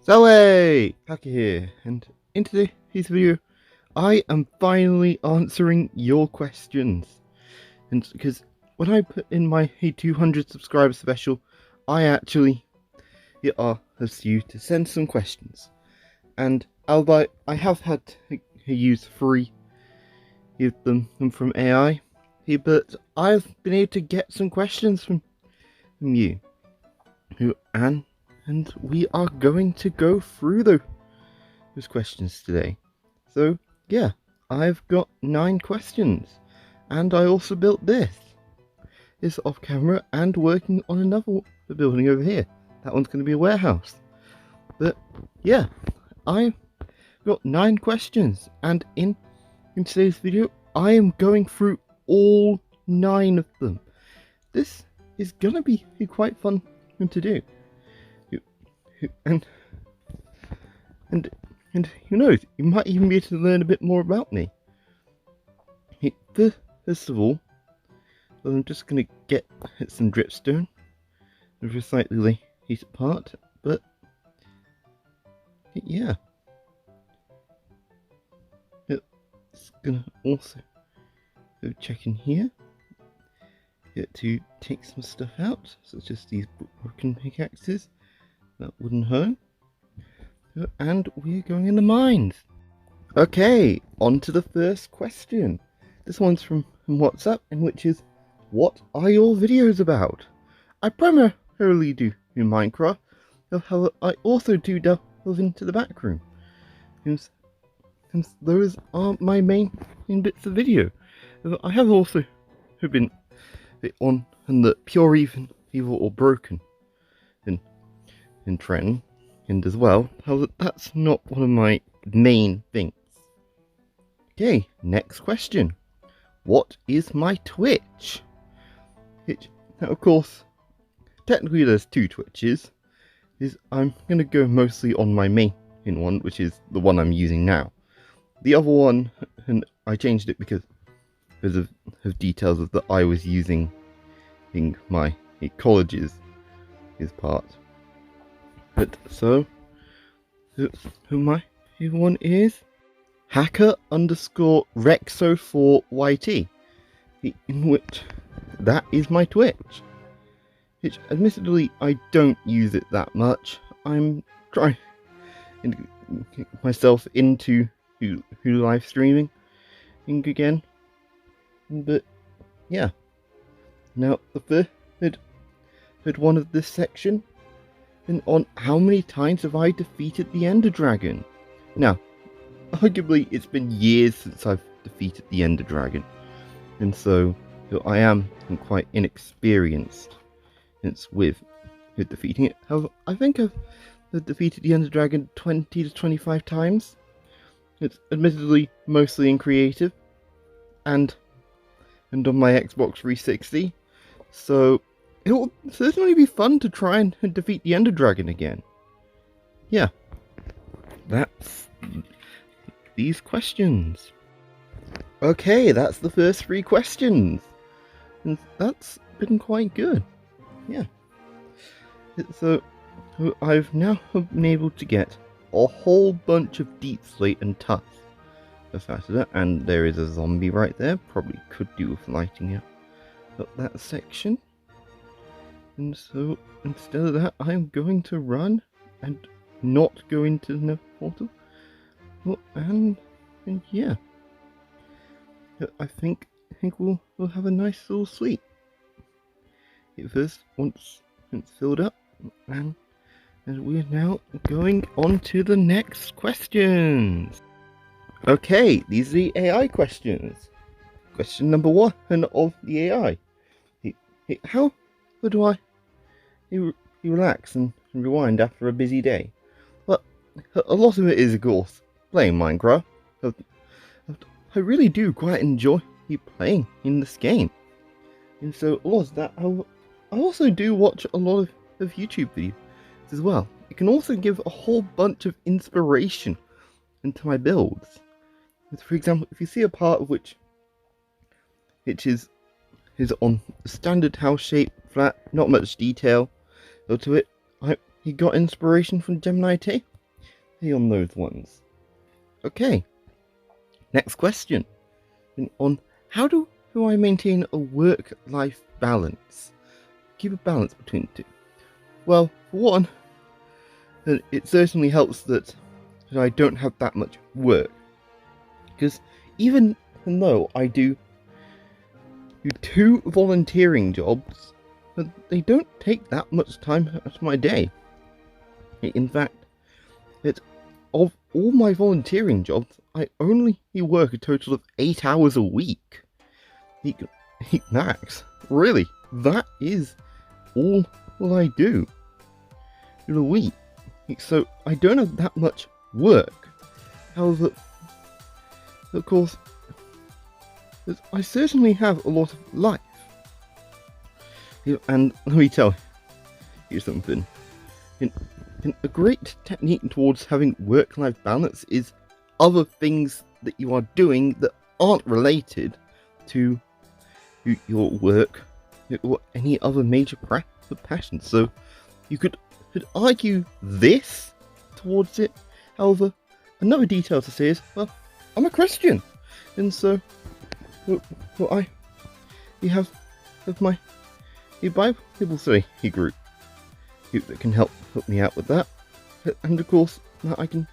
Zoe! Hacker here, and in today's video, I am finally answering your questions. And because when I put in my 200 subscriber special, I actually asked you to send some questions. And albeit I have had to use 3 of them from AI, but I've been able to get some questions from you. And we are going to go through those questions today. So yeah, I've got 9 questions, and I also built this. It's off camera and working on another building over here. That one's going to be a warehouse. But yeah, I've got 9 questions, and in today's video, I am going through all 9 of them. This is gonna be quite fun to do. And who knows, you might even be able to learn a bit more about me. First of all, I'm just going to get some dripstone and recycle the apart, but yeah. It's going to also go check in here to take some stuff out, such as these broken pickaxes, that wooden hoe, and we're going in the mines. Okay, on to the first question. This one's from WhatsApp, in which is, what are your videos about? I primarily do Minecraft, however I also do delve into the back room, and those are my main bits of video. I have also been on the Pure Evil or Broken in trend, and as well, however, that's not one of my main things. Okay, next question. What is my Twitch? Now, of course, technically there's 2 Twitches. I'm going to go mostly on my main one, which is the one I'm using now. The other one, and I changed it because of details of that I was using in my college's part. But so, who my one is hacker_rexo4yt, in which that is my Twitch. Which, admittedly, I don't use it that much. I'm trying to get myself into live streaming again. But yeah. Now the third one of this section, and on how many times have I defeated the Ender Dragon? Now, arguably it's been years since I've defeated the Ender Dragon, and so I am quite inexperienced with defeating it. However, I think I've defeated the Ender Dragon 20 to 25 times. It's admittedly mostly in creative and on my Xbox 360, so it will certainly be fun to try and defeat the Ender Dragon again. Yeah, that's these questions. Okay, that's the first 3 questions, and that's been quite good. Yeah. So I've now been able to get a whole bunch of deep slate and tuff faster, and there is a zombie right there. Probably could do with lighting up that section. And so instead of that, I'm going to run and not go into the portal. Well, and yeah, I think we'll have a nice little sleep. First, once it's filled up, and we're now going on to the next questions. Okay, these are the AI questions. Question number 1 of the AI. How do I relax and rewind after a busy day? Well, a lot of it is, of course, playing Minecraft. I really do quite enjoy playing in this game. And so a lot of that, I also do watch a lot of YouTube videos as well. It can also give a whole bunch of inspiration into my builds. For example, if you see a part of which is on a standard house shape, flat, not much detail to it, he got inspiration from Gemini T on those ones. Okay, next question. On how do I maintain a work-life balance? Keep a balance between the two. Well, for one, it certainly helps that I don't have that much work. Because even though I do 2 volunteering jobs, but they don't take that much time out of my day. In fact, of all my volunteering jobs, I only work a total of 8 hours a week. Max, really, that is all I do in a week. So I don't have that much work. However, of course, I certainly have a lot of life. And let me tell you something. A great technique towards having work-life balance is other things that you are doing that aren't related to your work or any other major passions. So you could argue this towards it. However, another detail to say is, well, I'm a Christian, and so you have my Bible study group that can help me out with that, and of course I can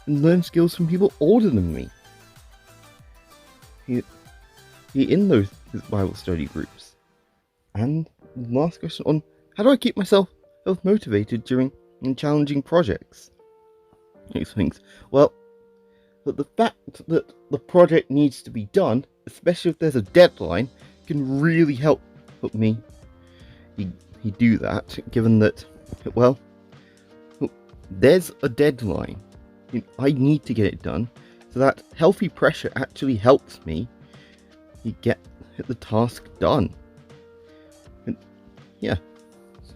learn skills from people older than me. In those Bible study groups. And the last question on how do I keep myself motivated during challenging projects? These things. Well, but the fact that the project needs to be done, especially if there's a deadline, can really help me do that, given that, well, there's a deadline. I need to get it done, so that healthy pressure actually helps me get the task done. And yeah,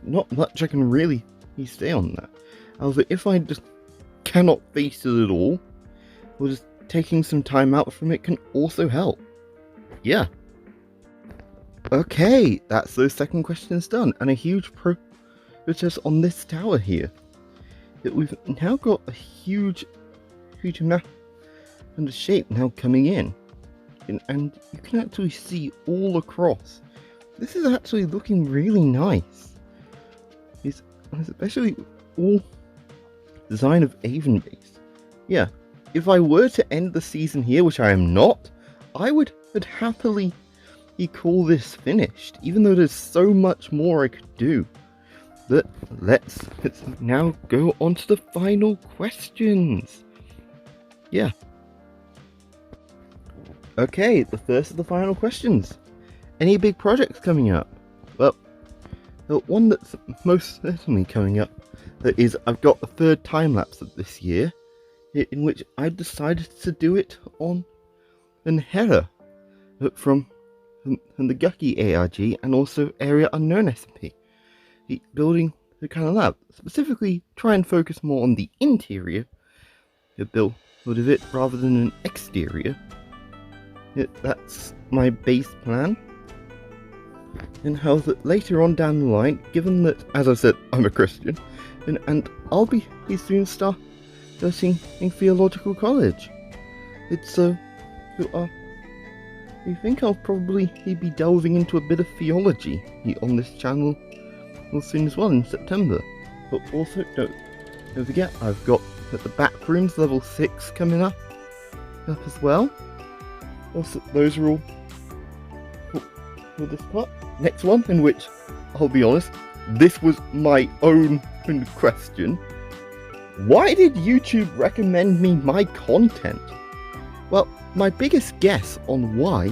not much I can really say on that. However, if I just cannot face it at all, well, just taking some time out from it can also help. Yeah. Okay, that's those second questions done, and a huge progress on this tower here. That we've now got a huge amount and the shape now coming in, and you can actually see all across. This is actually looking really nice. It's especially all design of Avon base. Yeah, if I were to end the season here, which I am not, I would happily call this finished, even though there's so much more I could do. But let's now go on to the final questions. Yeah. Okay, the first of the final questions. Any big projects coming up? Well, the one that's most certainly coming up is I've got the third time lapse of this year, in which I've decided to do it on an Hera from the Gucky ARG and also Area Unknown SMP. Building the kind of lab, specifically try and focus more on the interior build of it rather than an exterior. That's my base plan. And how that later on down the line, given that, as I said, I'm a Christian, and I'll be soon starting in theological college. It's I think I'll probably be delving into a bit of theology on this channel soon as well in September. But also, don't forget, I've got the Backrooms level 6 coming up as well. Also, those are all for this part. Next one, in which, I'll be honest, this was my own question. Why did YouTube recommend me my content? Well, my biggest guess on why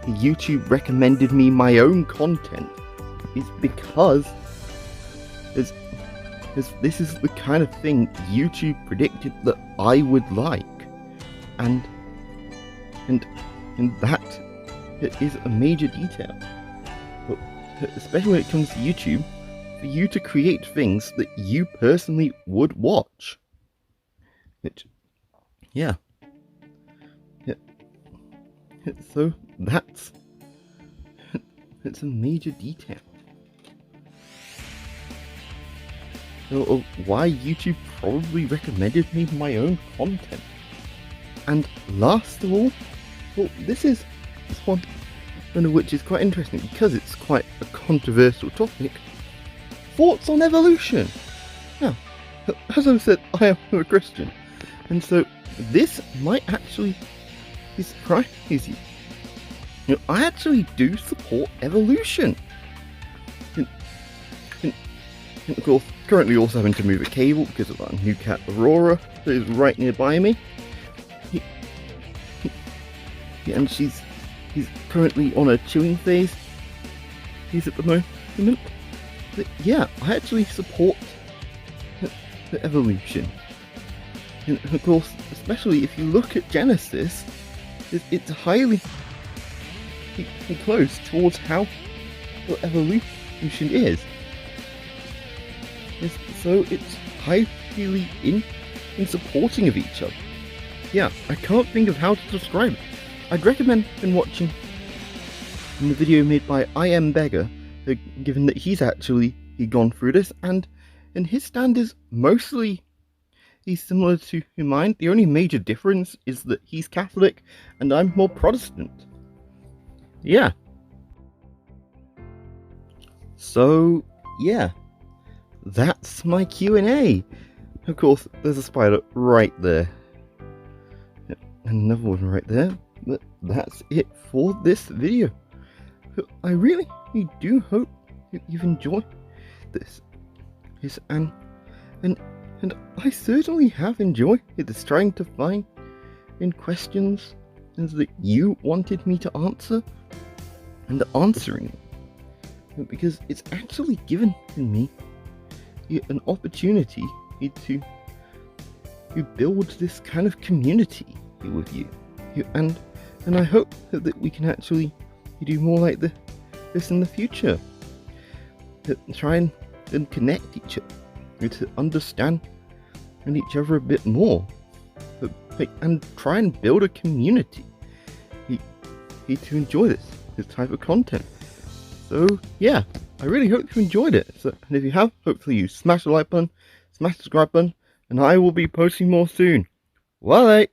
YouTube recommended me my own content is because this is the kind of thing YouTube predicted that I would like, and that is a major detail. But especially when it comes to YouTube, for you to create things that you personally would watch. Yeah. So it's a major detail. of why YouTube probably recommended me my own content. And last of all, well, this one of which is quite interesting because it's quite a controversial topic. Thoughts on evolution. Now, as I've said, I am a Christian, and so this might actually be surprising you. I actually do support evolution. And of course, currently also having to move a cable because of our new cat Aurora that is right nearby me. And she's currently on a chewing phase. He's at the moment. But yeah, I actually support the evolution. And of course, especially if you look at Genesis, it's highly close towards how evolution is. So it's highly in supporting of each other. Yeah, I can't think of how to describe it. I'd recommend watching the video made by I Am Beggar, given that he's actually gone through this, and his stand is mostly similar to mine. The only major difference is that he's Catholic and I'm more Protestant. Yeah. So yeah, that's my Q&A. Of course, there's a spider right there. Another one right there. But that's it for this video. I really do hope you've enjoyed this. Yes, and I certainly have enjoyed it. It's trying to find in questions that you wanted me to answer and answering them, because it's actually given me an opportunity to build this kind of community with you, and I hope that we can actually do more like this in the future. Try and connect each other, to understand each other a bit more, and try and build a community to enjoy this type of content. So yeah, I really hope you enjoyed it. So, and if you have, hopefully you smash the like button, smash the subscribe button, and I will be posting more soon. Bye.